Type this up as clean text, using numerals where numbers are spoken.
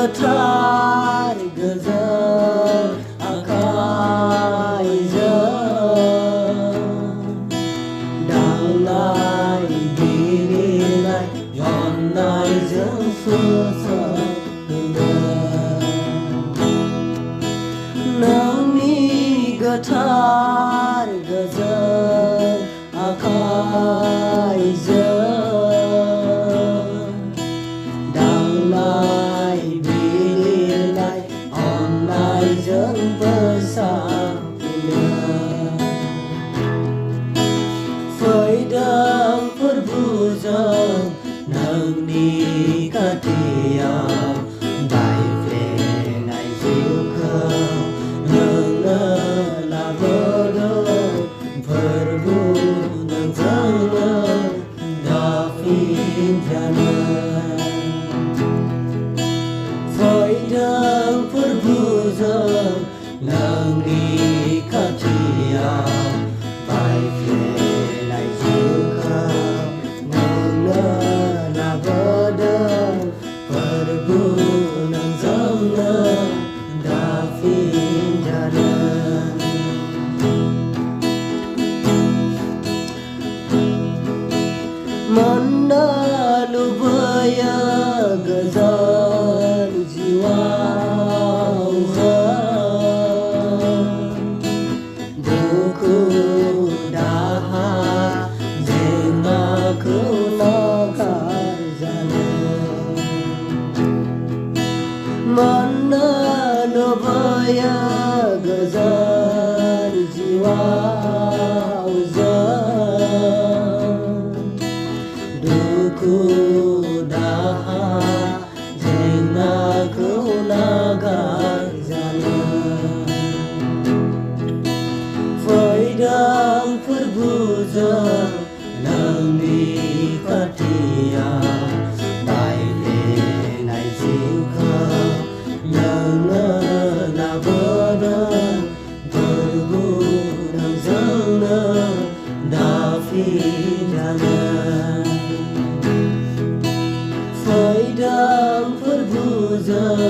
gotar gojar akaijan danglai birilai yonnai jeng susah nangni gotar gojar akaijan danglai birilai onnai jeng bersabina faidang perbujang nangni katiang bai flenai jiukau nangna labodo perbu nang jangna dafin jalan faidang perbujang nangni katiang bai flenai jiukau nangna labodo perbu nang jangna dafin jalan Mandalu baya gazan jiwa buku daha jena kuna karjana Mandalu baya gazan jiwa duku daha jena kuna garjana faidang perbujang nangni katiang bai flenai jiukau nangna labodo perbu nang jangna dafin jalan faidang perbujang